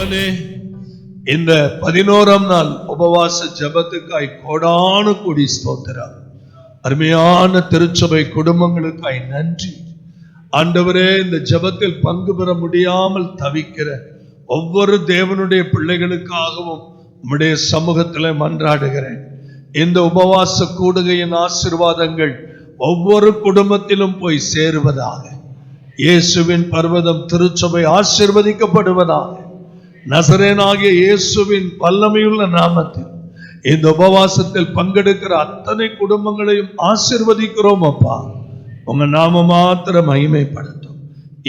தேவனே, இந்த 11ஆம் நாள் உபவாச ஜபத்துக்காய் கோடானு கூடி ஸ்தோத்திரம். அருமையான திருச்சபை குடும்பங்களுக்காய் நன்றி ஆண்டவரே. இந்த ஜபத்தில் பங்கு பெற முடியாமல் தவிக்கிற ஒவ்வொரு தேவனுடைய பிள்ளைகளுக்காகவும் உம்முடைய சமூகத்தில் மன்றாடுகிறேன். இந்த உபவாச கூடுகையின் ஆசீர்வாதங்கள் ஒவ்வொரு குடும்பத்திலும் போய் சேருவதாக. இயேசுவின் பர்வதம் திருச்சபை ஆசீர்வதிக்கப்படுவதாக. நசரேனாகிய இயேசுவின் வல்லமையுள்ள நாமத்தில் இந்த உபவாசத்தில் பங்கெடுக்கிற அத்தனை குடும்பங்களையும் ஆசீர்வதிக்கிறோம் அப்பா. உங்க நாம மாத்திரம் மகிமைப்படுத்தும்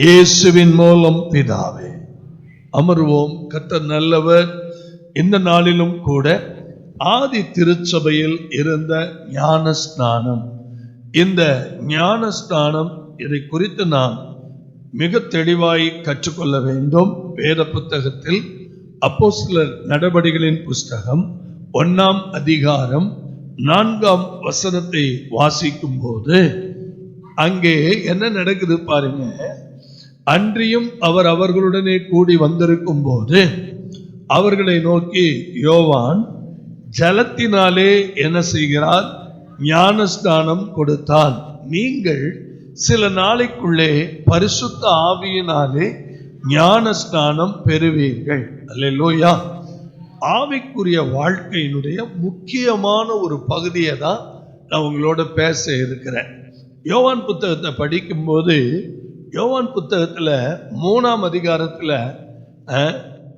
இயேசுவின் மூலம் பிதாவே. அமர்வோம். கர்த்தர் நல்லவர். இந்த நாளிலும் கூட ஆதி திருச்சபையில் இருந்த ஞானஸ்நானம், இந்த ஞானஸ்நானம் இதை குறித்து நாம் மிக தெளிவாய் கற்றுக்கொள்ள வேண்டும். வேத புத்தகத்தில் அப்போஸ்தலர் நடபடிகளின் புஸ்தகம் 1ஆம் அதிகாரம் 4ஆம் வசனத்தை வாசிக்கும் போது அங்கே என்ன நடக்குது பாருங்க. அன்றியும் அவர் அவர்களுடனே கூடி வந்திருக்கும் போது அவர்களை நோக்கி, யோவான் ஜலத்தினாலே என்ன செய்கிறார்? ஞானஸ்நானம் கொடுத்தான். நீங்கள் சில நாளைக்குள்ளே பரிசுத்த ஆவியினாலே ஞானஸ்நானம் பெறுவீர்கள். அல்லேலூயா. ஆவிக்குரிய வாழ்க்கையினுடைய முக்கியமான ஒரு பகுதியை தான் நான் உங்களோட பேச இருக்கிறேன். யோவான் புத்தகத்தை படிக்கும்போது, யோவான் புத்தகத்துல 3ஆம் அதிகாரத்துல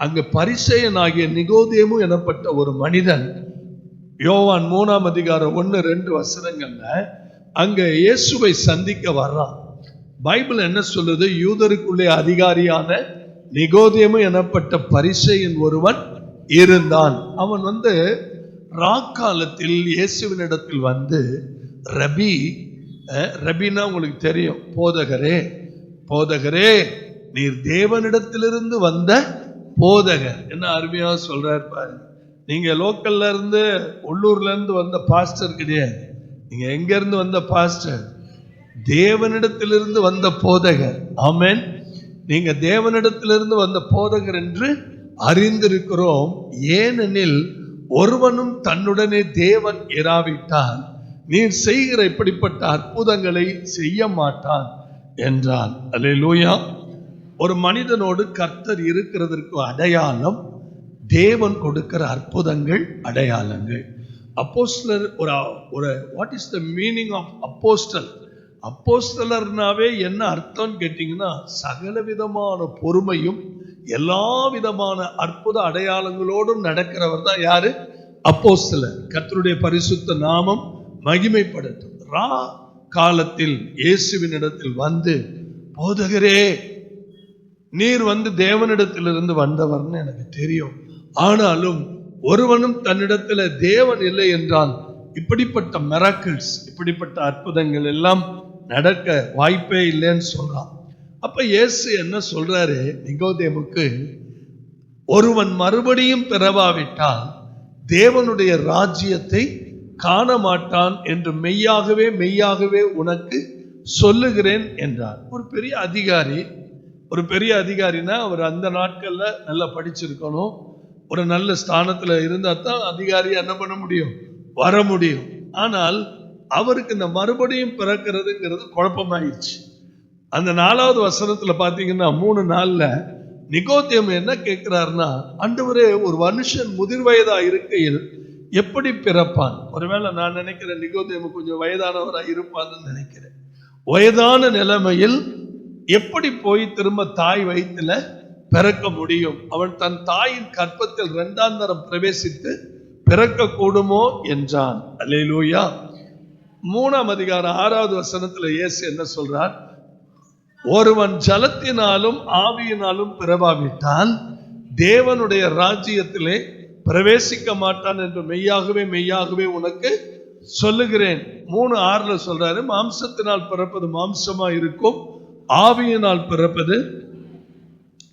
அங்க பரிசேயனாகிய நிகோதேமு எனப்பட்ட ஒரு மனிதன், யோவான் 3ஆம் அதிகாரம் 1-2 வசனங்கள்ல அங்க இயேசுவை சந்திக்க வர்றான். பைபிள் என்ன சொல்லுது? யூதருக்குள்ளே அதிகாரியான நிகோதேமு எனப்பட்ட பரிசேயன் ஒருவன் இருந்தான். அவன் ராக்காலத்தில் இயேசுவினிடத்தில் வந்து, ரபி, ரபினா உங்களுக்கு தெரியும், போதகரே, போதகரே, நீர் தேவனிடத்திலிருந்து வந்த போதகர். என்ன அருமையா சொல்றாரு பாருங்க. நீங்க லோக்கல்ல இருந்து, உள்ளூர்ல இருந்து வந்த பாஸ்டர் கிடையாது. நீங்க எங்க இருந்து வந்த பாஸ்டர்? தேவனிடத்திலிருந்து வந்த போதகர். ஆமென். நீங்க தேவனிடத்திலிருந்து வந்த போதகர் என்று அறிந்திருக்கிறோம். ஏனெனில் ஒருவனும் தன்னுடனே தேவன் இராவிட்டால் நீர் செய்கிற இப்படிப்பட்ட அற்புதங்களை செய்ய மாட்டான் என்றான். அல்லேலூயா. ஒரு மனிதனோடு கர்த்தர் இருக்கிறதற்கு அடையாளம் தேவன் கொடுக்கிற அற்புதங்கள், அடையாளங்கள். அப்போஸ்தலர் ஒரு what is the meaning of apostle? அப்போஸ்தலர்னாவே என்ன அர்த்தம் கேட்டீங்கன்னா, சகல விதமான பொறுமையும் எல்லா விதமான அற்புத அடையாளங்களோடும் நடக்கிறவர் தான் யாரு? அப்போஸ்தலர். கர்த்தருடைய பரிசுத்த நாமம் மகிமைப்படுத்தும். ரா காலத்தில் இயேசுவின் இடத்தில் வந்து, போதகரே, நீர் தேவனிடத்திலிருந்து வந்தவர்னு எனக்கு தெரியும். ஆனாலும் ஒருவனும் தன்னிடத்துல தேவன் இல்லை என்றால் இப்படிப்பட்ட மிராக்கிள்ஸ், இப்படிப்பட்ட அற்புதங்கள் எல்லாம் நடக்க வாய்ப்பே இல்லைன்னு சொல்றான். அப்ப இயேசு என்ன சொல்றாரு நிகோதேமுக்கு? ஒருவன் மறுபடியும் பிறவாவிட்டால் தேவனுடைய ராஜ்யத்தை காண மாட்டான் என்று மெய்யாகவே மெய்யாகவே உனக்கு சொல்லுகிறேன் என்றார். ஒரு பெரிய அதிகாரினா அவர் அந்த நாட்கள்ல நல்லா படிச்சிருக்கணும். ஒரு நல்ல ஸ்தானத்துல இருந்தா தான் அதிகாரி என்ன பண்ண முடியும்? வர முடியும். ஆனால் அவருக்கு இந்த மறுபடியும் பிறக்கிறதுங்கிறது குழப்பமாயிடுச்சு. அந்த 4வது வசனத்துல பாத்தீங்கன்னா 3 நாள்ல நிகோதேமு என்ன கேட்கிறாருன்னா, ஆண்டவரே, ஒரு மனுஷன் முதிர் வயதா இருக்கையில் எப்படி பிறப்பான்? ஒருவேளை நான் நினைக்கிறேன் நிகோதேமு கொஞ்சம் வயதானவரா இருப்பான்னு நினைக்கிறேன். வயதான நிலைமையில் எப்படி போய் திரும்ப தாய் வயிற்றுல பிறக்க முடியும்? அவன் தன் தாயின் கற்பத்தில் 2ஆம் தரம் பிரவேசித்து பிறக்க கூடுமோ என்றான். அல்லேலூயா. 3ஆம் அதிகாரம் 6வது வசனத்துல இயேசு என்ன சொல்றார்? ஒருவன் ஜலத்தினாலும் ஆவியினாலும் பிறவாவிட்டால் தேவனுடைய ராஜ்யத்திலே பிரவேசிக்க மாட்டான் என்று மெய்யாகவே மெய்யாகவே உனக்கு சொல்லுகிறேன். 3:6 சொல்றாரு, மாம்சத்தினால் பிறப்பது மாம்சமா இருக்கும், ஆவியினால் பிறப்பது.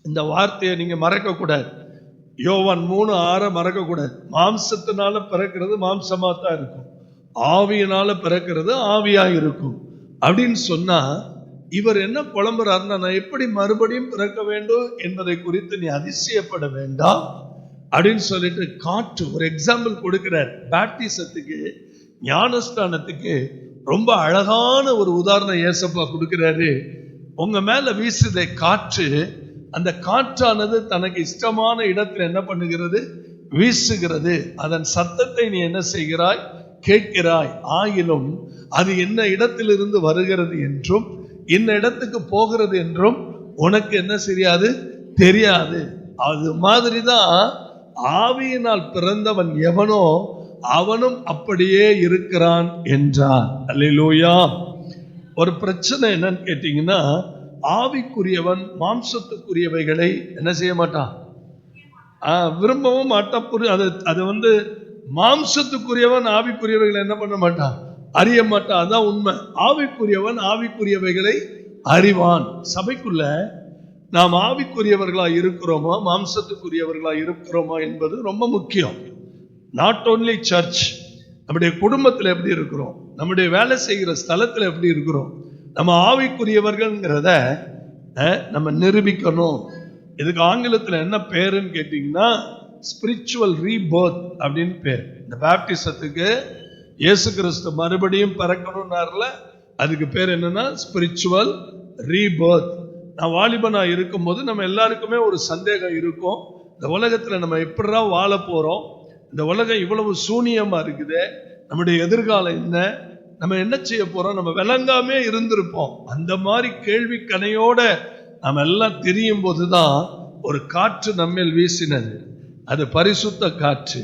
இந்த வார்த்தையை நீங்க மறக்க கூடாது. யோவான் 3:6 மறக்க கூடாது. மாம்சத்தினால பிறக்கிறது மாம்சமா தான் இருக்கும், ஆவியினால பிறக்கிறது ஆவியா இருக்கும் அப்படின்னு சொன்னா இவர் என்ன புலம்புறாருன்னா, நான் எப்படி மறுபடியும் பிறக்க வேண்டும் என்பதை குறித்து நீ அதிசயப்பட வேண்டாம் அப்படின்னு சொல்லிட்டு காற்று ஒரு எக்ஸாம்பிள் கொடுக்கிறார். பேப்டிசத்துக்கு, ஞானஸ்தானத்துக்கு ரொம்ப அழகான ஒரு உதாரணம் ஏசப்பா கொடுக்கிறாரு. உங்க மேல வீசுதே காற்று, அந்த காற்றானது தனக்கு இஷ்டமான இடத்துல என்ன பண்ணுகிறது? வீசுகிறது. அதன் சத்தத்தை நீ என்ன செய்கிறாய்? கேட்கிறாய். ஆயினும் அது என்ன இடத்திலிருந்து வருகிறது என்றும் இந்த இடத்துக்கு போகிறது என்றும் உனக்கு என்ன செய்யாது? தெரியாது. அது மாதிரிதான் ஆவியினால் பிறந்தவன் எவனோ அவனும் அப்படியே இருக்கிறான் என்றார். அல்லேலூயா. ஒரு பிரச்சனை என்னன்னு கேட்டீங்கன்னா, ஆவிக்குரியவன் மாம்சத்துக்குரியவைகளை என்ன செய்ய மாட்டான், விரும்பவும் மாட்டான். அது மாம்சத்துக்குரியவன் ஆவிக்குரியவைகளை என்ன பண்ண மாட்டான், அறிய மாட்டான். அதான் உண்மை. ஆவிக்குரியவன் ஆவிக்குரியவைகளை அறிவான். சபைக்குள்ள நாம் ஆவிக்குரியவர்களா இருக்கிறோமா மாம்சத்துக்குரியவர்களா இருக்கிறோமா என்பது ரொம்ப முக்கியம். நாட் ஓன்லி சர்ச், நம்முடைய குடும்பத்தில் எப்படி இருக்கிறோம், நம்முடைய வேலை செய்கிற ஸ்தலத்தில் எப்படி இருக்கிறோம், நம்ம ஆவிக்குரியவர்கள்ங்கிறத நம்ம நிரூபிக்கணும். இதுக்கு ஆங்கிலத்தில் என்ன பேருன்னு கேட்டீங்கன்னா, ஸ்பிரிச்சுவல் ரீபர்த் அப்படின்னு பேர். இந்த பேப்டிசத்துக்கு இயேசு கிறிஸ்து மறுபடியும் பிறக்கணும்னார்ல, அதுக்கு பேர் என்னன்னா ஸ்பிரிச்சுவல் ரீபர்த். நான் வாலிபனா இருக்கும்போது நம்ம எல்லாருக்குமே ஒரு சந்தேகம் இருக்கும். இந்த உலகத்துல நம்ம எப்படிடா வாழ போறோம், இந்த உலகம் இவ்வளவு சூனியமா இருக்குது, நம்முடைய எதிர்காலம் என்ன, நம்ம என்ன செய்ய போறோம், நம்ம விளங்காமே இருந்திருப்போம். அந்த மாதிரி கேள்வி கணையோட நம்ம எல்லாம் தெரியும் போதுதான் ஒரு காற்று நம்மேல் வீசினது. அது பரிசுத்த காற்று,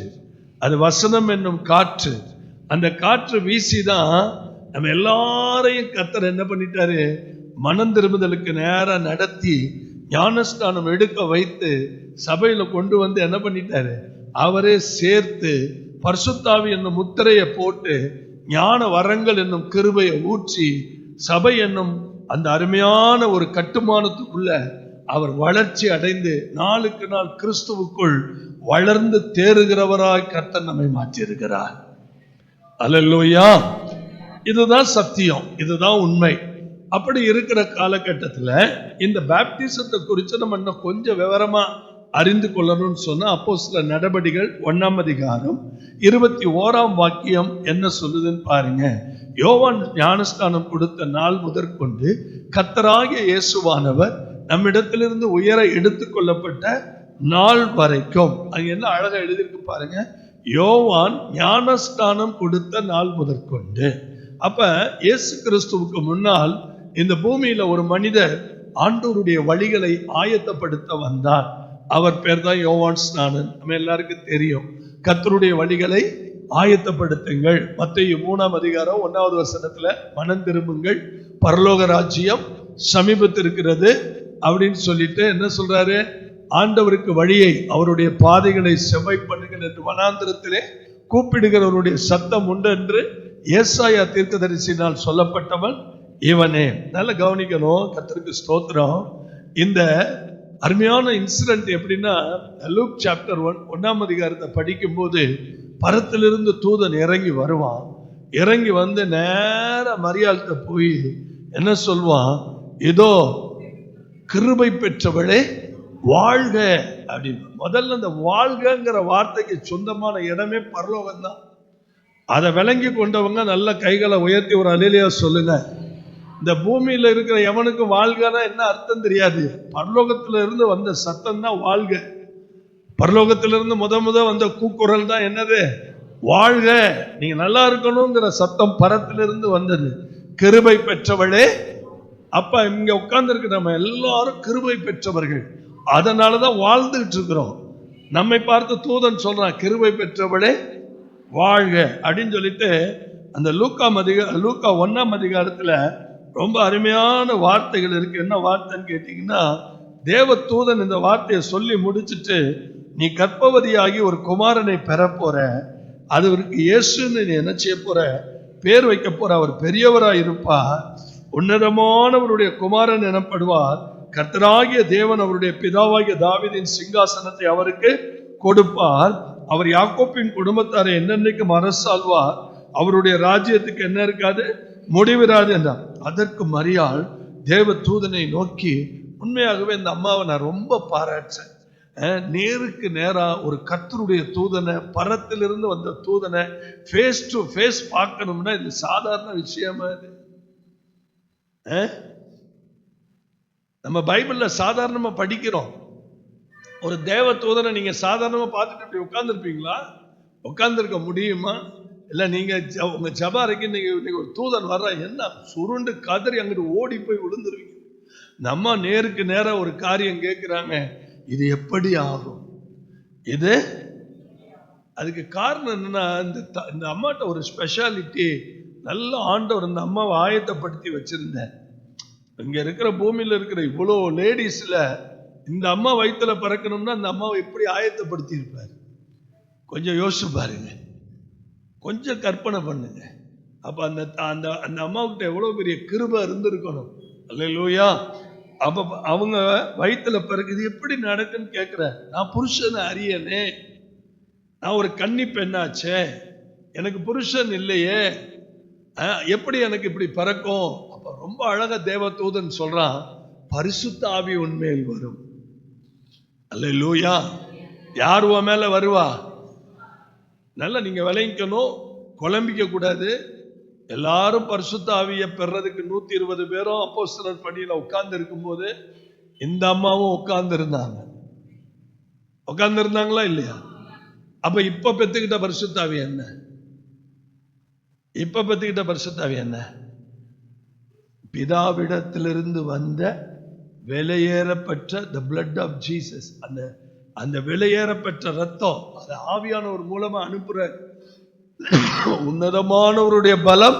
அது வசனம் என்னும் காற்று. அந்த காற்று வீசிதான் நம்ம எல்லாரையும் கர்த்தர் என்ன பண்ணிட்டாரு, மனம் திரும்புதலுக்கு நேரம் நடத்தி ஞானஸ்தானம் எடுக்க வைத்து சபையில கொண்டு வந்து என்ன பண்ணிட்டாரு, அவரே சேர்த்து பரிசுத்தாவி என்னும் முத்திரையை போட்டு ஞான வரங்கள் என்னும் கிருபையை ஊற்றி சபை என்னும் அந்த அருமையான ஒரு கட்டுமானத்துக்குள்ள அவர் வளர்ச்சி அடைந்து நாளுக்கு நாள் கிறிஸ்துவுக்குள் வளர்ந்து தேறுகிறவராய் கர்த்தர் நம்மை மாற்றியிருக்கிறார். அல்லேலூயா. இதுதான் சத்தியம், இதுதான் உண்மை. அப்படி இருக்கிற காலகட்டத்தில் இந்த பேப்டிசத்தை குறித்து நம்ம இன்னும் கொஞ்சம் விவரமா அறிந்து கொள்ளணும்னு சொன்னா, அப்போஸ்தலர் நடபடிகள் 1ஆம் அதிகாரம் 21ஆம் வாக்கியம் என்ன சொல்லுதுன்னு பாருங்க. யோவான் ஞானஸ்தானம் கொடுத்த நாள் முதற்கொண்டு கர்த்தராகிய இயேசுவானவர் நம்மிடத்திலிருந்து உயர எடுத்துக் கொள்ளப்பட்ட நாள் வரைக்கும், அங்க என்ன அழகா எழுதியிருக்கு பாருங்க, யோவான் ஞானஸ்தானம் கொடுத்த நாள் முதற்கொண்டு. அப்ப இயேசு கிறிஸ்துவுக்கு முன்னால் இந்த பூமியில ஒரு மனிதர் ஆண்டவருடைய வழிகளை ஆயத்தப்படுத்த வந்தார். அவர் பேர் தான் யோவான் ஸ்நானன். நம்ம எல்லாருக்கும் தெரியும். கர்த்தருடைய வழிகளை ஆயத்தப்படுத்துங்கள். மத்தேயு 3ஆம் அதிகாரம் 1வது வசனத்துல மனம் திரும்புங்கள், பரலோக ராஜ்யம் சமீபத்திருக்கிறது அப்படின்னு சொல்லிட்டு என்ன சொல்றாரு, ஆண்டவருக்கு வழியை, அவருடைய பாதைகளை செவ்வாய் பண்ணுங்கள் என்று வனாந்திரத்திலே கூப்பிடுகிறவருடைய சத்தம் உண்டு என்று ஏசாயா தீர்க்கதரிசினால் சொல்லப்பட்டவன் இவனே. நல்ல கவனிக்கணும். கர்த்தருக்கு ஸ்தோத்திரம். இந்த அருமையான இன்சிடென்ட் எப்படின்னா, லூக் சாப்டர் 1ஆம் அதிகாரத்தை படிக்கும் போது பரத்திலிருந்து தூதன் இறங்கி வருவான். இறங்கி வந்து நேர மரியாள்கிட்ட போய் என்ன சொல்வான், இதோ கிருபை பெற்றவளே வாழ்க அப்படின்னு. முதல்ல அந்த வாழ்கிற வார்த்தைக்கு சொந்தமான இடமே பரலோகம் தான். அதை விளங்கி கொண்டவங்க நல்ல கைகளை உயர்த்தி ஒரு அல்லேலூயா சொல்லுங்க. இந்த பூமியில இருக்கிற எவனுக்கு வாழ்கனா என்ன அர்த்தம் தெரியாது. பரலோகத்தில இருந்து வந்த சத்தம் தான் வாழ்க. பரலோகத்திலிருந்து முத வந்த கூக்குரல் தான் என்னது, வாழ்க, நீங்க நல்லா இருக்கணுங்கிற சத்தம் பரத்திலிருந்து வந்தது. கிருபை பெற்றவளே. அப்ப இங்க உட்கார்ந்து இருக்க நம்ம எல்லாரும் கிருபை பெற்றவர்கள். அதனாலதான் வாழ்ந்துகிட்டு இருக்கிறோம். நம்மை பார்த்து தூதன் சொல்றான், கிருபை பெற்றவளே வாழ்க அப்படின்னு சொல்லிட்டு. அந்த லூக்கா 1ஆம் அதிகாரத்துல ரொம்ப அருமையான வார்த்தைகள் இருக்கு. என்ன வார்த்தைன்னு கேட்டீங்கன்னா, தேவ தூதன் இந்த வார்த்தையை சொல்லி முடிச்சுட்டு, நீ கர்ப்பவதியாகி ஒரு குமாரனை பெற போற, அதுவருக்கு இயேசுன்னு நீ என்ன செய்ய போற, பேர் வைக்க போற, அவர் பெரியவராய் இருப்பார், உன்னதமானவருடைய குமாரன் எனப்படுவார், கர்த்தராகிய தேவன் அவருடைய பிதாவாகிய தாவீதின் சிங்காசனத்தை அவருக்கு கொடுப்பார், அவர் யாக்கோப்பின் குடும்பத்தாரை என்னென்னைக்கும் அரசாள்வார், அவருடைய ராஜ்யத்துக்கு என்ன இருக்காது, முடிவிராது என்றார். அதற்கு மரியாள், தேவ தூதனை நோக்கி, உண்மையாகவே இந்த அம்மாவை நான் ரொம்ப பாராட்டேன். நேருக்கு நேரா ஒரு கர்த்தருடைய தூதனை, பரத்திலிருந்து வந்த தூதனை ஃபேஸ் டு ஃபேஸ் பார்க்கணும்னா இது சாதாரண விஷயமா? இது நம்ம பைபிள்ல சாதாரணமா படிக்கிறோம். ஒரு தேவ தூதனை நீங்க சாதாரணமா பார்த்துட்டு இப்படி உட்கார்ந்துருப்பீங்களா? உட்கார்ந்துருக்க முடியுமா? இல்ல நீங்க உங்க ஜப அறைக்கு நீங்க ஒரு தூதன் வர்ற என்ன சுருண்டு கதறி அங்கிட்டு ஓடி போய் விழுந்துருவீங்க. நம்ம நேருக்கு நேர ஒரு காரியம் கேட்கிறாங்க, இது எப்படி ஆகும்? இது அதுக்கு காரணம் என்னன்னா, இந்த அம்மாட்ட ஒரு ஸ்பெஷாலிட்டி, நல்ல ஆண்டவர் இந்த அம்மாவை ஆயத்தப்படுத்தி வச்சிருந்தேன். இங்க இருக்கிற பூமியில இருக்கிற இவ்வளோ லேடிஸ்ல இந்த அம்மா வயிற்றுல பிறக்கணும்னா அந்த அம்மாவை எப்படி ஆயத்தப்படுத்தி இருப்பார்? கொஞ்சம் யோசிச்சு பாருங்க, கொஞ்சம் கற்பனை பண்ணுங்க. அப்ப அந்த அந்த அந்த அம்மாவுக்கிட்ட எவ்வளவு பெரிய கிருபை இருந்திருக்கணும். அல்லேலூயா. அப்ப அவங்க வயிற்றுல பிறகு இது எப்படி நடக்குன்னு கேட்கிற. நான் புருஷனை அறியனே, நான் ஒரு கன்னி பெண்ணாச்சே, எனக்கு புருஷன் இல்லையே, எப்படி எனக்கு இப்படி பிறக்கும்? அப்ப ரொம்ப அழகா தேவதூதன் சொல்றான், பரிசுத்த ஆவி உன்மேல் வரும். அல்லேலூயா. யார் உன் மேல வருவா? நல்லா நீங்க விளங்கிக்கணும், குழம்பிக்க கூடாது. எல்லாரும் பரிசுத்த ஆவியை பெறதுக்கு 120 பேரும் அப்போஸ்தலர் படியில உட்கார்ந்து இருக்கும் போது இந்த அம்மாவும் உட்கார்ந்து இருந்தாங்களா இல்லையா? அப்ப இப்ப பெத்துக்கிட்ட பரிசுத்த ஆவி என்ன? இப்ப பெத்துக்கிட்ட பரிசுத்த ஆவி என்ன? பிதாவிடத்திலிருந்து வந்த விலையேறப்பட்ட the blood of Jesus, அந்த விலையேறப்பட்ட ரத்தம், அது ஆவியானவர் மூலமா அனுப்புற உன்னதமானவருடைய பலம்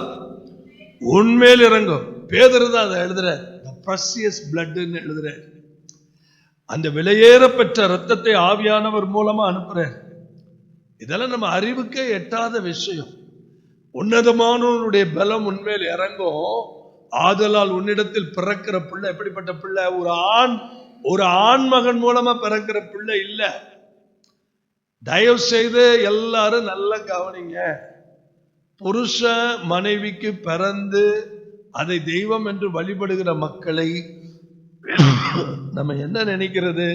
உண்மையில் இறங்கும். பேதுரு தான் அதை எழுதுற, the precious blood ன்னு எழுதுற. அந்த விலையேறப்பட்ட ரத்தத்தை ஆவியானவர் மூலமா அனுப்புற. இதெல்லாம் நம்ம அறிவுக்கே எட்டாத விஷயம். உன்னதமானவருடைய பலம் உண்மையில் இறங்கும். ஆதலால் உன்னிடத்தில் பிறக்கிற பிள்ளை எப்படிப்பட்ட பிள்ளை? ஒரு ஆண் மகன் மூலமா பிறக்கிற பிள்ளை இல்ல. தயவு செய்து எல்லாரும் நல்லா கவனிங்க. புருஷ மனைவிக்கு பிறந்து அதை தெய்வம் என்று வழிபடுகிற மக்களை நம்ம என்ன நினைக்கிறது?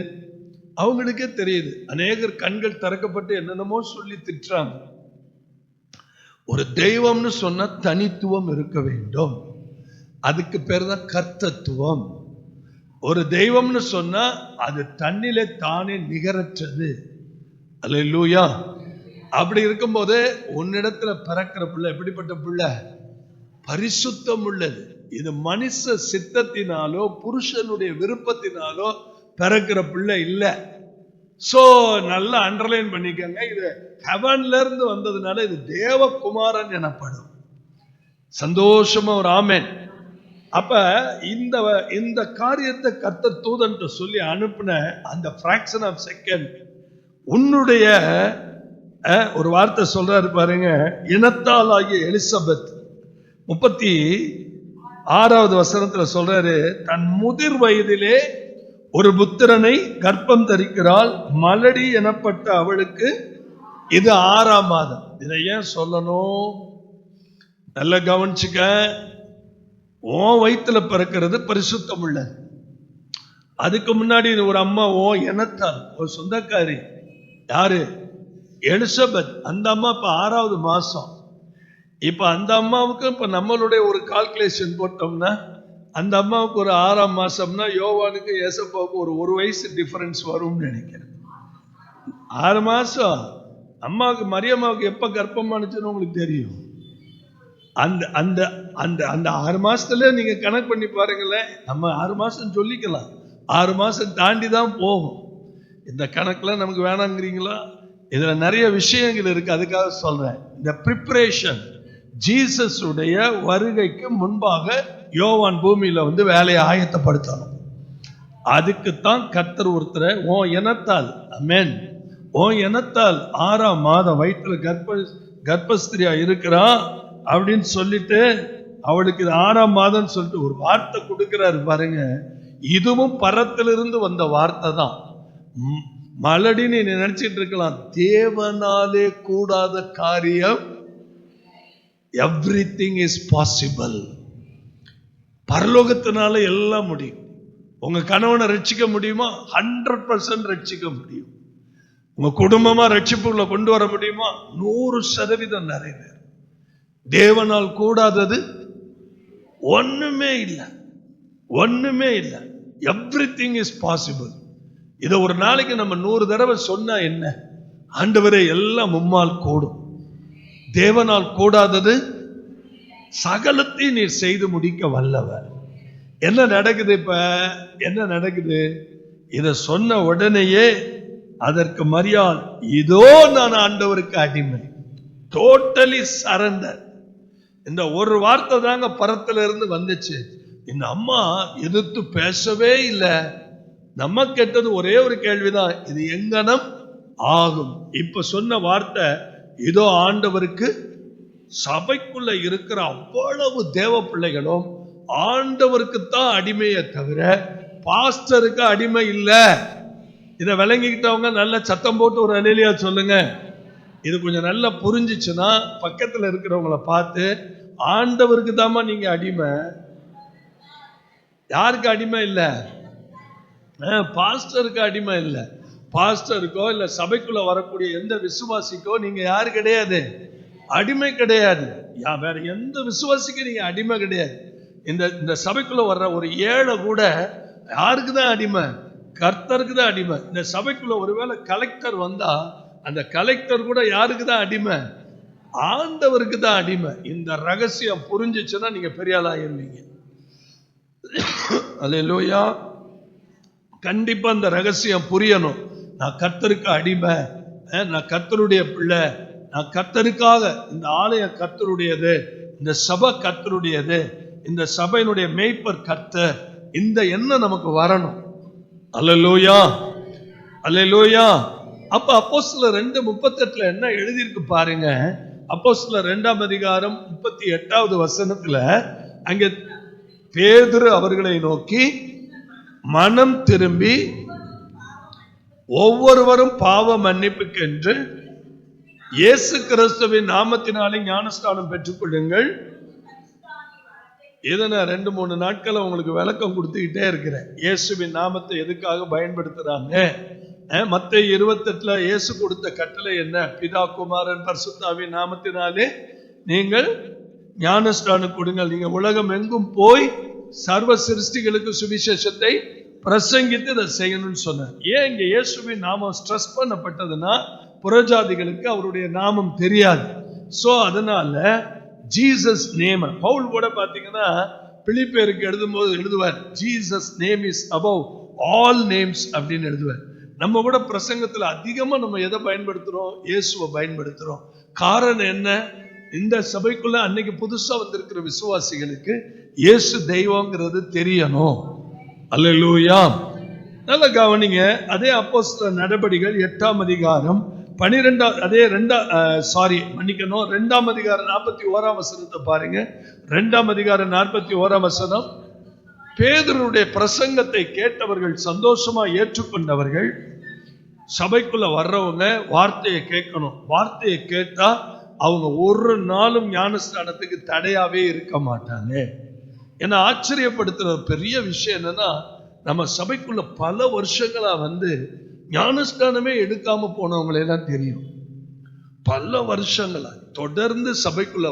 அவங்களுக்கே தெரியுது. அநேகர் கண்கள் திறக்கப்பட்டு என்னென்னமோ சொல்லி திட்டுறாங்க. ஒரு தெய்வம்னு சொன்னா தனித்துவம் இருக்க வேண்டும். அதுக்கு பேர் தான் கர்த்தத்துவம். ஒரு தெய்வம்னு சொன்னா அது தன்னிலே தானே நிகரற்றது. அல்லேலூயா. அப்படி இருக்கும்போது உன்னிடத்துல பிறக்கிற பிள்ளை எப்படிப்பட்ட பிள்ளை? பரிசுத்தம் உள்ளது. இது மனுஷ சித்தத்தினாலோ புருஷனுடைய விருப்பத்தினாலோ பிறக்கிற பிள்ளை இல்ல. சோ நல்லா அண்டர்லைன் பண்ணிக்கங்க, இது ஹெவன்ல இருந்து வந்ததுனால இது தேவகுமாரன் எனப்படும். சந்தோஷமா ஒரு ஆமென். அப்ப இந்த காரியத்தை கர்த்தர் தூதன் சொல்லி அனுப்பின அந்த பிராக்ஷன் ஆஃப் செகண்ட் உன்னுடைய ஒரு வார்த்தை சொல்றாரு பாருங்க. இனத்தால் ஆகிய எலிசபெத் 36வது வசனத்துல சொல்றாரு, தன் முதிர் வயதிலே ஒரு புத்திரனை கர்ப்பம் தரிக்கிறாள், மலடி எனப்பட்ட அவளுக்கு இது 6ஆம் மாதம். இதை ஏன் சொல்லணும்? நல்ல கவனிச்சுக்க. உன் வயிற்றுல பிறக்கிறது பரிசுத்தம் உள்ள. அதுக்கு முன்னாடி ஒரு அம்மா உன் இனத்தால், ஒரு சொந்தக்காரி. யாரு? எலிசபெத். அந்த அம்மா இப்ப 6வது மாசம். இப்ப அந்த அம்மாவுக்கு இப்ப நம்மளுடைய ஒரு கால்குலேஷன் போட்டோம்னா அந்த அம்மாவுக்கு ஒரு 6ஆம் மாசம்னா யோவானுக்கு ஏசப்பாவுக்கு ஒரு வயசு டிஃபரன்ஸ் வரும்னு நினைக்கிறேன். 6 மாசம். அம்மாவுக்கு மரியம்மாவுக்கு எப்ப கர்ப்பம் ஆனிச்சுன்னு உங்களுக்கு தெரியும். அந்த அந்த அந்த அந்த 6 மாசத்துல நீங்க கணக்கு பண்ணி பாருங்களேன். நம்ம 6 மாசம் சொல்லிக்கலாம், 6 மாசம் தாண்டி தான் போகும். இந்த கணக்குல நமக்கு வேணாங்கிறீங்களா? இதுல நிறைய விஷயங்கள் இருக்கு, அதுக்காக சொல்றேன். இந்த ப்ரிப்பரேஷன், ஜீசஸ் உடைய வருகைக்கு முன்பாக யோவான் பூமியில வேலையை ஆயத்தப்படுத்தணும். அதுக்குத்தான் கர்த்தர் ஒருத்தரை உன் இனத்தால், ஆமென், உன் இனத்தால் 6ஆம் மாதம் வயிற்றுல கர்ப்பஸ்திரியா இருக்கிறான் அப்படின்னு சொல்லிட்டு அவளுக்கு இது 6ஆம் மாதம் சொல்லிட்டு ஒரு வார்த்தை கொடுக்கிறாரு பாருங்க. இதுவும் பரத்திலிருந்து வந்த வார்த்தை தான். மலடின்னு நீ நினைச்சிட்டு இருக்கலாம். தேவனாலே கூடாத காரியம், எவ்ரிதிங் இஸ் பாசிபிள். பரலோகத்தினால எல்லாம் முடியும். உங்க கணவனை ரட்சிக்க முடியுமா? 100% ரட்சிக்க முடியும். உங்க குடும்பமா ரட்சிப்புகளை கொண்டு வர முடியுமா? 100% நிறைவேறும். தேவனால் கூடாதது ஒண்ணுமே இல்லை, ஒண்ணுமே இல்லை. Everything is possible. இதை ஒரு நாளைக்கு நம்ம 100 தடவை சொன்னா என்ன? ஆண்டவரே எல்லாம் உம்மால் கூடும். தேவனால் கூடாதது சகலத்தையும் நீர் செய்து முடிக்க வல்லவர். என்ன நடக்குது? இப்ப என்ன நடக்குது? இத சொன்ன உடனேயே அதற்கு மரியாள், இதோ நான் ஆண்டவருக்கு அடிமை, டோட்டலி சரண்டர். இந்த ஒரு வார்த்தை தாங்க பரத்துல இருந்து வந்துச்சு. இந்த அம்மா எதிர்த்து பேசவே இல்லை. நம்ம கேட்டது ஒரே ஒரு கேள்விதான், இது எங்கனம் ஆகும். இப்ப சொன்ன வார்த்தை, இதோ ஆண்டவருக்கு. சபைக்குள்ள இருக்கிற அவ்வளவு தேவ பிள்ளைகளும் ஆண்டவருக்கு தான் அடிமையை தவிர பாஸ்டருக்கு அடிமை இல்லை. இதை விளங்கிக்கிட்டவங்க நல்ல சத்தம் போட்டு ஒரு அல்லேலூயா சொல்லுங்க. இது கொஞ்சம் நல்லா புரிஞ்சிச்சுன்னா பக்கத்துல இருக்கிறவங்கள பார்த்து, ஆண்டவருக்கு தாமா நீங்க அடிமை, யாருக்கு அடிமை இல்லை? பாஸ்டருக்கு அடிமை இல்லை. பாஸ்டருக்கோ இல்ல சபைக்குள்ள வரக்கூடிய எந்த விசுவாசிக்கோ நீங்க யாரு கிடையாது, அடிமை கிடையாது. வேற எந்த விசுவாசிக்கு நீங்க அடிமை கிடையாது. இந்த சபைக்குள்ள வர்ற ஒரு ஏழை கூட யாருக்கு தான் அடிமை? கர்த்தருக்கு தான் அடிமை. இந்த சபைக்குள்ள ஒருவேளை கலெக்டர் வந்தா அந்த கலெக்டர் கூட யாருக்கு தான் அடிமை? ஆண்டவருக்கு தான் அடிமை. இந்த ரகசியம் புரிஞ்சிச்சுன்னா நீங்க பெரிய ஆளா இருந்தீங்க. அல்லேலூயா. கண்டிப்பா இந்த ரகசியம் புரியணும். நான் கர்த்தருக்கு அடிமை, நான் கர்த்தருடைய பிள்ளை, நான் கர்த்தருக்காக, இந்த ஆலயம் கர்த்தருடையது, இந்த சபை கர்த்தருடையது, இந்த சபையினுடைய மேய்ப்பர் கர்த்தர், இந்த எண்ணம் நமக்கு வரணும். அல்லேலூயா, அல்லேலூயா. அப்ப அப்போஸ்தலர் 2:38 என்ன எழுதியிருக்கு பாருங்க. அப்போஸ்தலர் 2ஆம் அதிகாரம் 38வது வசனத்துல அங்கே பேதுரு அவர்களை நோக்கி, மனம் திரும்பி ஒவ்வொருவரும் பாவ மன்னிப்புக்கென்று இயேசு கிறிஸ்துவின் நாமத்தினாலே ஞானஸ்நானம் பெற்றுக் கொள்ளுங்கள். இதை நான் 2-3 நாட்கள் உங்களுக்கு விளக்கம் கொடுத்துக்கிட்டே இருக்கிறேன். இயேசுவின் நாமத்தை எதுக்காக பயன்படுத்துறாங்க? மத்தேயு 28 இயேசு கொடுத்த கட்டளை என்ன? பிதா குமாரன் பரிசுத்தாவின் நாமத்தினாலே நீங்கள் ஞானஸ்நானம் கொடுங்கள், நீங்க உலகம் எங்கும் போய் சர்வ சிருஷ்டிகளுக்கு சுவிசேஷத்தை பிரசங்கித்து இதை செய்யணும்னு சொன்னார். ஏன் இங்க இயேசுவின் நாமம் ஸ்ட்ரெஸ் பண்ணப்பட்டதுன்னா, புறஜாதிகளுக்கு அவருடைய நாமம் தெரியாது. சோ அதனால ஜீசஸ் நேம், பவுல் கூட பாத்தீங்கன்னா பிலிப்பியருக்கு எழுதுவார், Jesus name is above all names அப்படின்னு எழுதுவார். நம்ம கூட பிரசங்கத்துல அதிகமா நம்ம எதை பயன்படுத்துறோம்? இயேசுவை பயன்படுத்துறோம். காரணம் என்ன? இந்த சபைக்குள்ள அன்னைக்கு புதுசா வந்திருக்கிற விசுவாசிகளுக்கு இயேசு தெய்வங்கிறது தெரியணும். அல்லேலூயா. நல்ல கவனிங்க. அதே அப்போஸ்தலர் நடபடிகள் 8ஆம் அதிகாரம் 2ஆம் அதிகாரம் 41ஆம் வசனத்தை பாருங்க. 2ஆம் அதிகாரம் 41ஆம் வசனம். பேதுருடைய பிரசங்கத்தை கேட்டவர்கள், சந்தோஷமா ஏற்றுக்கொண்டவர்கள், சபைக்குள்ள வர்றவங்க வார்த்தையை கேட்கணும். வார்த்தையை கேட்டா அவங்க ஒரு நாளும் ஞானஸ்நானத்துக்கு தடையாவே இருக்க மாட்டாங்க. ஏன்னா ஆச்சரியப்படுத்துற பெரிய விஷயம் என்னன்னா, நம்ம சபைக்குள்ள பல வருஷங்களா ஞானஸ்நானமே எடுக்காம போனவங்களெல்லாம் தெரியும். பல வருஷங்களா தொடர்ந்து சபைக்குள்ள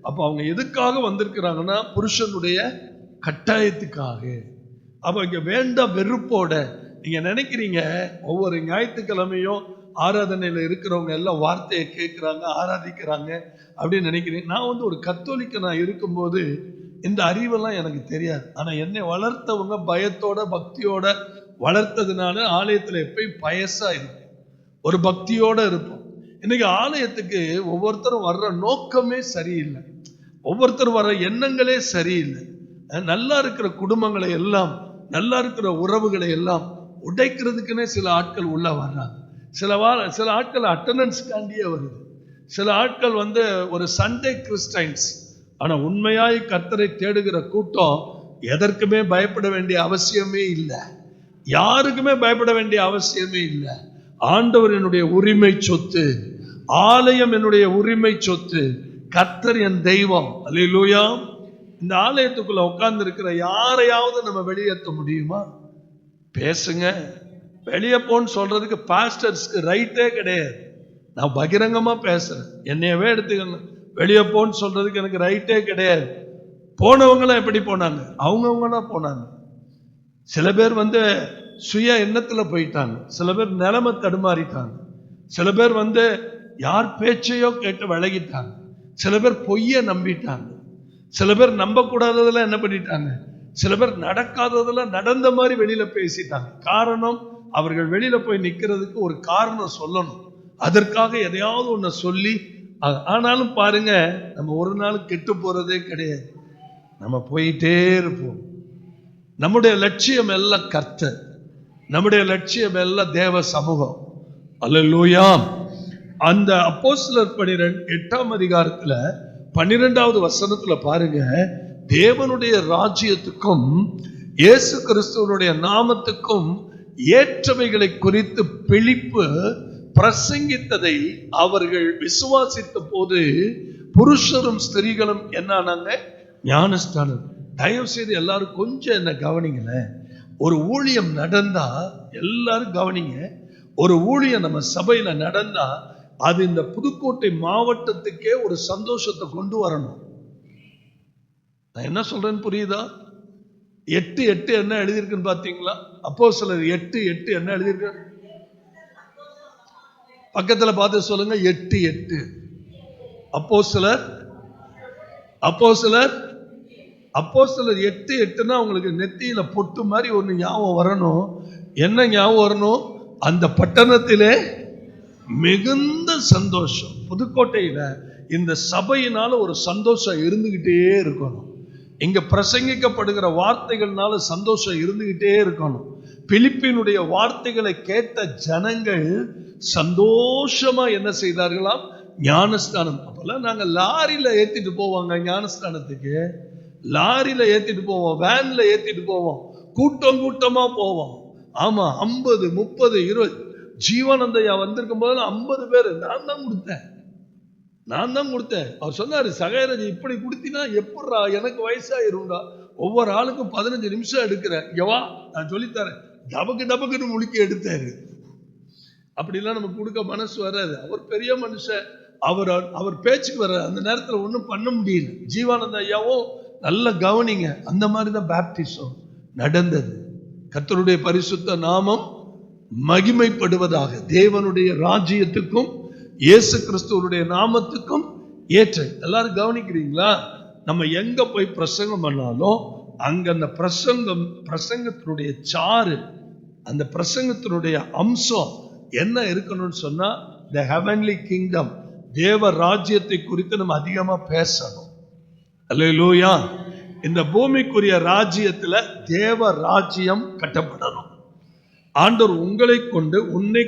அப்ப அவங்க எதுக்காக வந்திருக்கிறாங்கன்னா, புருஷனுடைய கட்டாயத்துக்காக. அப்ப இங்க வேண்டாம் வெறுப்போட நீங்க நினைக்கிறீங்க ஒவ்வொரு ஞாயிற்றுக்கிழமையும் ஆராதனையில இருக்கிறவங்க எல்லாம் வார்த்தையை கேட்கிறாங்க, ஆராதிக்கிறாங்க அப்படின்னு நினைக்கிறீங்க. நான் ஒரு கத்தோலிக்க நான் இருக்கும்போது இந்த அறிவெல்லாம் எனக்கு தெரியாது. ஆனா என்னை வளர்த்தவங்க பயத்தோட பக்தியோட வளர்த்ததுனால ஆலயத்துல எப்பயும் பயசா இருக்கும், ஒரு பக்தியோட இருப்போம். இன்னைக்கு ஆலயத்துக்கு ஒவ்வொருத்தரும் வர்ற நோக்கமே சரியில்லை, ஒவ்வொருத்தரும் வர்ற எண்ணங்களே சரியில்லை. நல்லா இருக்கிற குடும்பங்களை எல்லாம், நல்லா இருக்கிற உறவுகளை எல்லாம் உடைக்கிறதுக்குன்னே சில ஆட்கள் உள்ள வர்றாங்க. சில ஆட்கள் அட்டண்டன்ஸ்காண்டியே வருது. சில ஆட்கள் ஒரு சண்டே கிறிஸ்டைன்ஸ். ஆனா உண்மையாய் கர்த்தரை தேடுகிற கூட்டம் எதற்குமே பயப்பட வேண்டிய அவசியமே இல்லை, யாருக்குமே பயப்பட வேண்டிய அவசியமே இல்லை. ஆண்டவர் என்னுடைய உரிமை சொத்து, ஆலயம் என்னுடைய உரிமை சொத்து, கர்த்தர் என் தெய்வம். அல்லேலூயா. இந்த ஆலயத்துக்குள்ள உட்கார்ந்து இருக்கிற யாரையாவது நம்ம வெளியேற்ற முடியுமா? பேசுங்க, வெளியே போன்னு சொல்றதுக்கு பாஸ்டர்ஸ்க்கு ரைட்டே கிடையாது. நான் பகிரங்கமா பேசுறேன், என்னையவே எடுத்துக்கங்க. வெளியே போன்னு சொல்றதுக்கு எனக்கு ரைட்டே கிடையாது. போனவங்களாம் எப்படி போனாங்க? அவங்கவுங்களா போனாங்க. சில பேர் சுய எண்ணத்துல போயிட்டாங்க, சில பேர் நிலைமை தடுமாறிட்டாங்க, சில பேர் யார் பேச்சையோ கேட்டு விலகிட்டாங்க, சில பேர் பொய்ய நம்பிட்டாங்க, சில பேர் நம்ப கூடாததெல்லாம் என்ன பண்ணிட்டாங்க, சில பேர் நடக்காததெல்லாம் நடந்த மாதிரி வெளியில பேசிட்டாங்க. காரணம், அவர்கள் வெளியில போய் நிக்கிறதுக்கு ஒரு காரணம் சொல்லணும், அதற்காக எதையாவது ஒண்ணு சொல்லி. ஆனாலும் பாருங்க, நம்ம ஒரு நாள் கெட்டு போறதே கிடையாது, நம்ம போயிட்டே இருப்போம். நம்முடைய லட்சியம் எல்லாம் கர்த்தர், நம்முடைய லட்சியம் எல்லாம் தேவ சமூகம். அல்லேலூயா. அந்த அப்போஸ்தலர் 8ஆம் அதிகாரத்துல 12வது வசனத்துல பாருங்க, தேவனுடைய ராஜ்யத்துக்கும் இயேசு கிறிஸ்துவனுடைய நாமத்துக்கும் ஏற்றவைகளை குறித்து பிலிப்பு பிரசங்கித்ததை அவர்கள் விசுவாசித்த போது புருஷரும் ஸ்திரீகளும் என்னானாங்க? ஞானஸ்தானம். தயவு செய்து எல்லாரும் கொஞ்சம் என்ன கவனிங்களேன். ஒரு ஊழியம் நடந்தா எல்லாரும் கவனிங்க. ஒரு ஊழியம் நம்ம சபையில நடந்தா அது இந்த புதுக்கோட்டை மாவட்டத்துக்கே ஒரு சந்தோஷத்தை கொண்டு வரணும். நான் என்ன சொல்றேன்னு புரியுதா? 8:8 என்ன எழுதியிருக்குன்னு பாத்தீங்களா? அப்போஸ்தலர் 8:8 என்ன எழுதியிருக்கு? பக்கத்துல பார்த்து சொல்லுங்க. 8:8 அப்போஸ்தலர் 8:8னா உங்களுக்கு நெத்தியில பொட்டு மாதிரி ஒண்ணு ஞாபகம் வரணும். என்ன ஞாபகம் வரணும்? அந்த பட்டணத்திலே மிகுந்த சந்தோஷம். புதுக்கோட்டையில இந்த சபையினால ஒரு சந்தோஷம் இருந்துகிட்டே இருக்கணும். இங்க பிரசங்கிக்கப்படுகிற வார்த்தைகள்னால சந்தோஷம் இருந்துகிட்டே இருக்கணும். பிலிப்பினுடைய வார்த்தைகளை கேட்ட ஜனங்கள் சந்தோஷமா என்ன செய்தார்களாம்? ஞானஸ்தானம். அப்பெல்லாம் நாங்க லாரியில ஏத்திட்டு போவாங்க ஞானஸ்தானத்துக்கு, லாரியில ஏத்திட்டு போவோம், வேன்ல ஏத்திட்டு போவோம், கூட்டம் கூட்டமா போவோம். ஆமா, 50, 30, 20. ஜீவானந்தையா வந்திருக்கும் போது 50 பேர் நான் தான் கொடுத்தேன். அவர் சொன்னாரு, சகைரஜி இப்படி கொடுத்தினா எப்படா, எனக்கு வயசாயிரும்டா, ஒவ்வொரு ஆளுக்கும் 15 நிமிஷம் எடுக்கிறேன், இங்கவா நான் சொல்லித்தரேன். டபக்குன்னு முழுக்கி எடுத்தாரு. அப்படிலாம் நமக்கு கொடுக்க மனசு வராது. அவர் பெரிய மனுஷன், அவர் பேச்சுக்கு வர அந்த நேரத்துல ஒன்றும் பண்ண முடியல. ஜீவானந்த ஐயாவும் நல்ல கவனிங்க, அந்த மாதிரிதான் பேப்டிசம் நடந்தது. கர்த்தருடைய பரிசுத்த நாமம் மகிமைப்படுவதாக. தேவனுடைய ராஜ்யத்துக்கும் இயேசு கிறிஸ்துவனுடைய நாமத்துக்கும் ஏற்ற. எல்லாரும் கவனிக்கிறீங்களா? நம்ம எங்க போய் பிரசங்கம் பண்ணாலும் அங்க அந்த பிரசங்கத்தினுடைய சாறு, அந்த பிரசங்கத்தினுடைய அம்சம் என்ன இருக்கணும்னு சொன்னா, the heavenly kingdom, தேவ ராஜ்யத்தை குறித்து நம்ம அதிகமா பேசணும். அல்லேலூயா. இந்த பூமிக்குரிய ராஜ்யத்துல தேவ ராஜ்யம் கட்டப்படணும். ஆண்டவர் உங்களை கொண்டு, உன்னை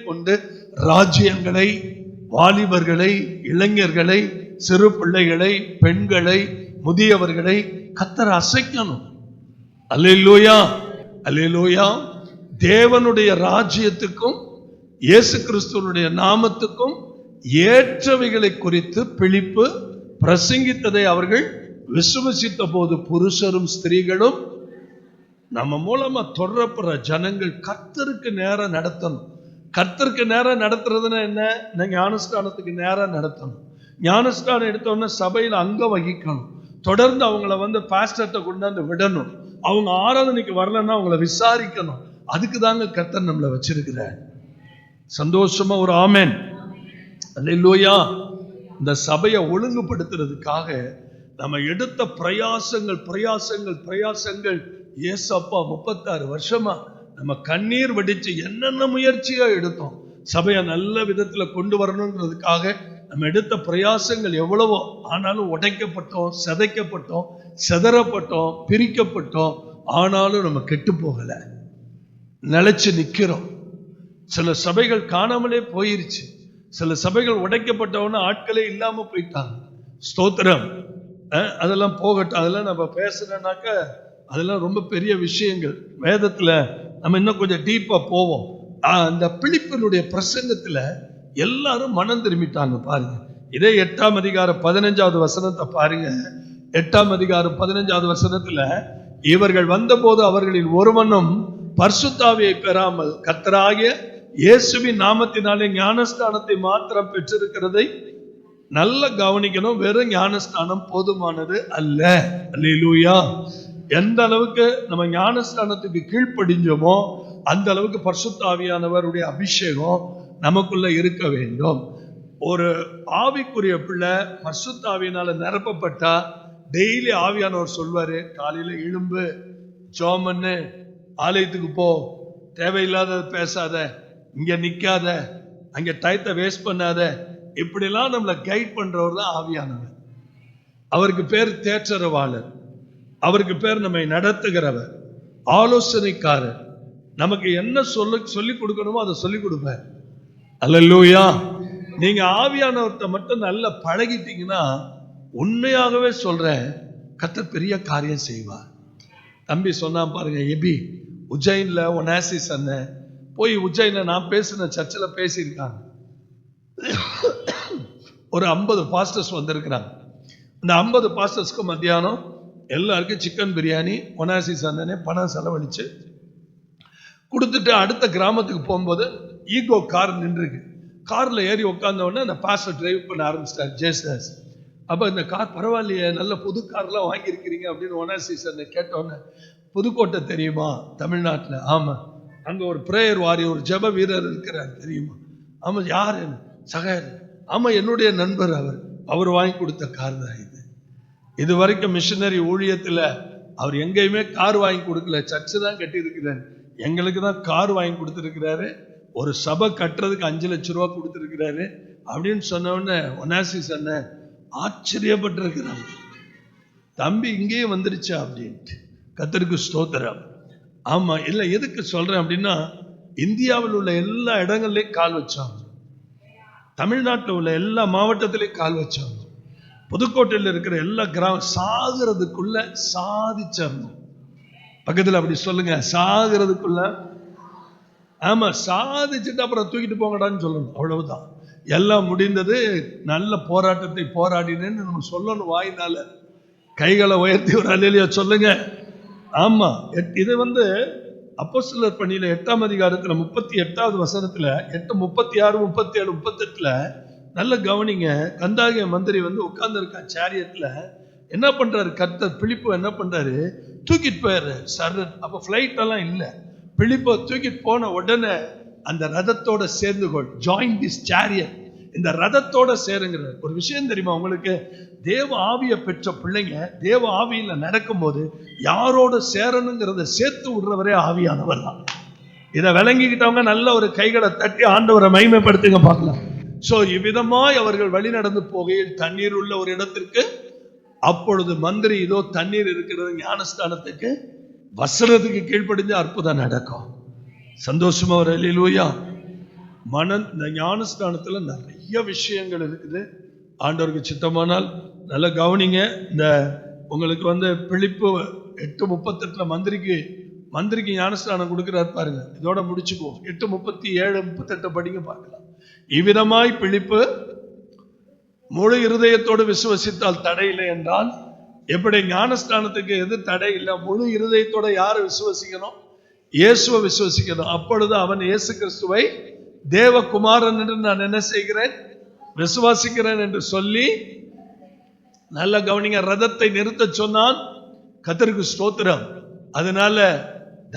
கொண்டு ராஜ்யங்களை, வாலிபர்களை, இளைஞர்களை, சிறு பிள்ளைகளை, பெண்களை, முதியவர்களை கர்த்தர் அசைக்கணும். அல்லேலூயா, அல்லேலூயா. தேவனுடைய ராஜ்யத்துக்கும் இயேசு கிறிஸ்துவனுடைய நாமத்துக்கும் ஏற்றவைகளை குறித்து பிலிப்பு பிரசங்கித்ததை அவர்கள் விசுவசித்த போது புருஷரும் ஸ்திரீகளும். நம்ம மூலமா தொடரப்படுற ஜனங்கள் கர்த்தருக்கு நேரம் நடத்தணும். கர்த்தருக்கு நேரம் நடத்துறதுன்னா என்ன? ஞானஸ்தானத்துக்கு நேரம் நடத்தணும். ஞானஸ்தானம் எடுத்தோன்னா சபையில அங்க வகிக்கணும். தொடர்ந்து அவங்கள பாஸ்டர்ட்ட கொண்டாந்து விடணும். அவங்க ஆராதனைக்கு வரலன்னா அவங்கள விசாரிக்கணும். அதுக்கு தாங்க கர்த்தர் நம்மளை வச்சிருக்கிறார். சந்தோஷமா ஒரு ஆமென். அல்லேலூயா. இந்த சபையை ஒழுங்குபடுத்துறதுக்காக நம்ம எடுத்த பிரயாசங்கள் ஏசப்பா 36 வருஷமா நம்ம கண்ணீர் வடிச்சு என்னென்ன முயற்சியா எடுத்தோம். சபையை நல்ல விதத்துல கொண்டு வரணுங்கிறதுக்காக நம்ம எடுத்த பிரயாசங்கள் எவ்வளவோ. ஆனாலும் உடைக்கப்பட்டோம், சிதைக்கப்பட்டோம், சிதறப்பட்டோம், பிரிக்கப்பட்டோம். ஆனாலும் நம்ம கெட்டு போகல, நிலைச்சு நிக்கிறோம். சில சபைகள் காணாமலே போயிருச்சு. சில சபைகள் உடைக்கப்பட்டவன ஆட்களே இல்லாம போயிட்டாங்க. ஸ்தோத்திரம். அதெல்லாம் போகட்டும். அதெல்லாம் நம்ம பேசுறேன்னாக்க அதெல்லாம் ரொம்ப பெரிய விஷயங்கள். வேதத்துல நம்ம இன்னும் கொஞ்சம் டீப்பா போவோம். அந்த பிலிப்பினுடைய பிரசங்கத்துல எல்லாரும் மனம் திரும்பிட்டாங்க. பாருங்க, இதே 8ஆம் அதிகாரம் 15வது வசனத்தை பாருங்க. 8ஆம் அதிகாரம் 15வது வசனத்துல, இவர்கள் வந்தபோது அவர்களில் ஒருவனும் பரிசுத்தாவியை பெறாமல் கர்த்தராகிய இயேசுவின் நாமத்தினாலே ஞானஸ்தானத்தை மாத்திரம் பெற்றிருக்கிறதை நல்ல கவனிக்கணும். வெறும் ஞானஸ்தானம் போதுமானது அல்ல. அல்லேலூயா. எந்த அளவுக்கு நம்ம ஞானஸ்தானத்துக்கு கீழ்ப்படிஞ்சோமோ அந்த அளவுக்கு பரிசுத்த ஆவியானவருடைய அபிஷேகம் நமக்குள்ள இருக்க வேண்டும். ஒரு ஆவிக்குரிய பிள்ளை பரிசுத்த ஆவியினால நிரப்பப்பட்டா டெய்லி ஆவியானவர் சொல்வாரு, காலையில எழும்பு, ஜோமன்னு, ஆலயத்துக்கு போ, தேவையில்லாத பேசாத, இங்க நிக்காத, அங்க டயத்தை வேஸ்ட் பண்ணாத, இப்படிலாம் நம்மளை கைட் பண்றவர் தான் ஆவியானவர். அவருக்கு பேர் தேற்றரவாளர், அவருக்கு பேர் நம்மை நடத்துகிறவர், ஆலோசனைக்காரர். நமக்கு என்ன சொல்லி கொடுக்கணுமோ அதை சொல்லி கொடுப்பார். அல்லேலூயா. நீங்க ஆவியானவர்கிட்ட மட்டும் நல்லா பழகிட்டீங்கன்னா, உண்மையாகவே சொல்றேன், கர்த்தர் பெரிய காரியம் செய்வார். தம்பி சொன்னா பாருங்க, எபி உஜ்ஜைன்ல ஒனாசிஸ் அண்ணன் போய் உஜ்ஜைன்ல நான் பேசின சர்ச்சில் பேசியிருக்காங்க. ஒரு 50 பாஸ்டர்ஸ் வந்திருக்கிறாங்க. இந்த 50 பாஸ்டர்ஸ்க்கு மத்தியானம் எல்லாருக்கும் சிக்கன் பிரியாணி ஒனாசிஸ் அண்ணனே பணம் செலவழிச்சு கொடுத்துட்டு அடுத்த கிராமத்துக்கு போகும்போது ஈகோ கார் நின்றுருக்கு. கார்ல ஏறி உட்கார்ந்த உடனே அந்த பாஸ்டர் டிரைவ் பண்ண ஆரம்பிச்சிட்டார், ஜேசஸ். அப்போ இந்த கார் பரவாயில்லையே, நல்ல புது கார்லாம் வாங்கியிருக்கிறீங்க அப்படின்னு ஒனாசிஸ் அண்ணன் கேட்டோன்னே, புதுக்கோட்டை தெரியுமா தமிழ்நாட்டில்? ஆமாம். அங்கே ஒரு பிரேயர் வாரியர், ஒரு ஜெப வீரர் இருக்கிறார் தெரியுமா? ஆமாம். யார்? சகாயர். ஆமாம், என்னுடைய நண்பர். அவர் வாங்கி கொடுத்த கார் தான் இது. இது வரைக்கும் மிஷனரி ஊழியத்தில் அவர் எங்கேயுமே கார் வாங்கி கொடுக்கல, சர்ச்சு தான் கட்டி இருக்கிறார். எங்களுக்கு தான் கார் வாங்கி கொடுத்துருக்கிறாரு. ஒரு சபை கட்டுறதுக்கு 5 லட்சம் ரூபா கொடுத்துருக்கிறாரு அப்படின்னு சொன்ன உடனே ஒனாசிஸ் அண்ணன் ஆச்சரியப்பட்டிருக்கிறாங்க. தம்பி இங்கேயே வந்துருச்சா அப்படின்ட்டு. கர்த்தருக்கு ஸ்தோத்திரம். ஆமா, இல்லை எதுக்கு சொல்றேன் அப்படின்னா, இந்தியாவில் உள்ள எல்லா இடங்கள்லையும் கால் வச்சாங்க, தமிழ்நாட்டில் உள்ள எல்லா மாவட்டத்திலையும் கால் வச்சாங்க, புதுக்கோட்டையில் இருக்கிற எல்லா கிராமம் சாகிறதுக்குள்ள சாதிச்சிடணும். பக்கத்தில் அப்படி சொல்லுங்க, சாகிறதுக்குள்ள. ஆமா, சாதிச்சுட்டு அப்புறம் தூக்கிட்டு போங்கடான்னு சொல்லணும், அவ்வளவுதான். எல்லாம் முடிந்தது, நல்ல போராட்டத்தை போராடினேன்னு நம்ம சொல்லணும் வாயினால. கைகளை உயர்த்தி ஒரு அல்லேலூயா சொல்லுங்க. ஆமா, இது அப்போஸ்தலர் பணியில 8ஆம் அதிகாரத்துல 38வது வசனத்துல 8, 36, 37, 38 நல்ல கவனிங்க. கந்தாகிய மந்திரி உட்கார்ந்து இருக்கா சேரியட்ல. என்ன பண்றாரு கர்த்தர்? பிலிப்பு என்ன பண்றாரு? தூக்கிட்டு போயிடுற சர். அப்ப பிளைட் எல்லாம் இல்ல. பிலிப்பை தூக்கிட்டு போன உடனே அந்த ரதத்தோட சேர்ந்து கொள், ஜாயின் திஸ் சேரியட், இந்த ரதத்தோட சேருங்கிற ஒரு விஷயம் தெரியுமா உங்களுக்கு? தேவ ஆவியை பெற்ற பிள்ளைங்க தேவ ஆவியில நடக்கும் போது யாரோட சேரணுங்கிறத சேர்த்து விடுறவரே ஆவியானவர் தான். இதை விளங்கிக்கிட்டவங்க நல்ல ஒரு கைகளை தட்டி ஆண்டவரை மகிமைப்படுத்துங்க பார்க்கலாம். சோ இவ்விதமாய் அவர்கள் வழி நடந்து போகையில் தண்ணீர் உள்ள ஒரு இடத்திற்கு, அப்பொழுது மந்திரி இதோ தண்ணீர் இருக்கிறது, ஞானஸ்தானத்துக்கு வசனத்துக்கு கீழ்ப்படிஞ்சு அற்புதம் நடக்கும். சந்தோஷமா ஒரு அல்லேலூயா. இந்த ஞானஸ்தானத்துல நிறைய விஷயங்கள் இருக்குது. ஆண்டவருக்கு சித்தமானால் நல்ல கவனிங்க. இந்த உங்களுக்கு பிலிப்பு 8:38 மந்திரிக்கு ஞானஸ்தானம் கொடுக்கிறார் பாருங்க. இதோட முடிச்சுக்குவோம். 8:37, 38 படிங்க பார்க்கலாம். இவ்விதமாய் பிலிப்பு முழு இருதயத்தோடு விசுவசித்தால் தடை இல்லை என்றால், எப்படி ஞானஸ்தானத்துக்கு எது தடை இல்லை? முழு இருதயத்தோட யாரை விசுவசிக்கணும்? இயேசுவை விசுவசிக்கணும். அப்பொழுது அவன் இயேசு கிறிஸ்துவை தேவகுமாரன் என்று நான் என்ன செய்கிறேன்? விசுவாசிக்கிறேன் என்று சொல்லி, நல்ல கவனிங்க, ரதத்தை நிறுத்த சொன்னான். கர்த்தருக்கு ஸ்தோத்திரம். அதனால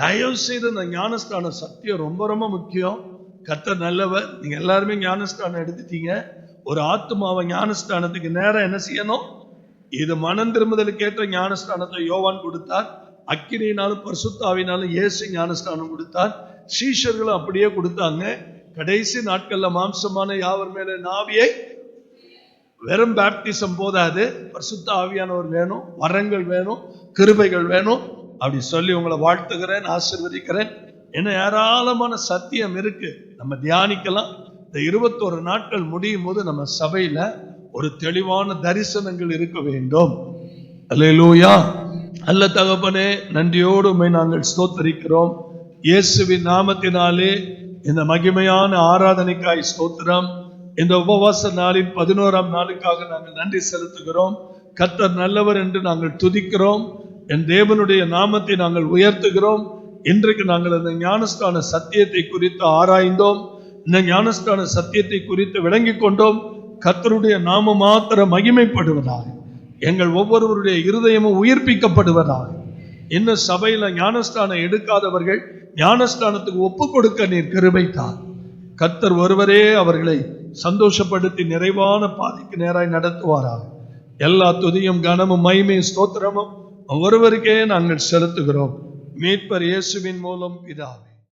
தயவு செய்து இந்த ஞானஸ்தான சத்தியம் ரொம்ப ரொம்ப முக்கியம். கர்த்தர் நல்லவர். நீங்க எல்லாருமே ஞானஸ்தானம் எடுத்துட்டீங்க. ஒரு ஆத்துமாவை ஞானஸ்தானத்துக்கு நேரம் என்ன செய்யணும்? இது மனம் திரும்புதலுக்கு ஏற்ற ஞானஸ்தானத்தை யோவான் கொடுத்தார். அக்கினியினாலும் பரிசுத்த ஆவியினாலும் இயேசு ஞானஸ்தானம் கொடுத்தார். சீஷர்களும் அப்படியே கொடுத்தாங்க. கடைசி நாட்கள்ல மாம்சமான யாவர் மேல நாவியை, வெறும் பேப்டிசம் போதாது, பரிசுத்த ஆவியானவர் வேணும், வரங்கள் வேணும், கிருபைகள் வேணும். அப்படி சொல்லி உங்களை வாழ்த்துகிறேன், ஆசீர்வதிக்கிறேன். என்ன ஏராளமான சத்தியம் இருக்கு, நம்ம தியானிக்கலாம். இந்த 21 நாட்கள் முடியும் போது நம்ம சபையில ஒரு தெளிவான தரிசனங்கள் இருக்க வேண்டும். அல்லேலூயா. அல்ல தகப்பனே, நன்றியோடு உம்மை நாங்கள் ஸ்தோத்தரிக்கிறோம். இயேசுவின் நாமத்தினாலே இந்த மகிமையான ஆராதனைக்காய் ஸ்தோத்திரம். இந்த உபவாச நாளின் 11ஆம் நாளுக்காக நாங்கள் நன்றி செலுத்துகிறோம். கர்த்தர் நல்லவர் என்று நாங்கள் துதிக்கிறோம். என் தேவனுடைய நாமத்தை நாங்கள் உயர்த்துகிறோம். இன்றைக்கு நாங்கள் அந்த ஞானஸ்தான சத்தியத்தை குறித்து ஆராய்ந்தோம். இந்த ஞானஸ்தான சத்தியத்தை குறித்து விளங்கிக் கொண்டோம். கர்த்தருடைய நாமம் மாத்திரம் மகிமைப்படுவதாக, எங்கள் ஒவ்வொருவருடைய இருதயமும் உயிர்ப்பிக்கப்படுவதாக. இன்னும் சபையில ஞானஸ்தானம் எடுக்காதவர்கள் ஞானஸ்தானத்துக்கு ஒப்பு கொடுக்க நீர் கிருபை தார். கர்த்தர் ஒருவரே அவர்களை சந்தோஷப்படுத்தி நிறைவான பாதைக்கு நேராய் நடத்துவாராக. எல்லா துதியும் கனமும் மகிமையும் ஸ்தோத்திரமும் ஒருவருக்கே நாங்கள் செலுத்துகிறோம். மீட்பர் இயேசுவின் மூலம் பிதாவே.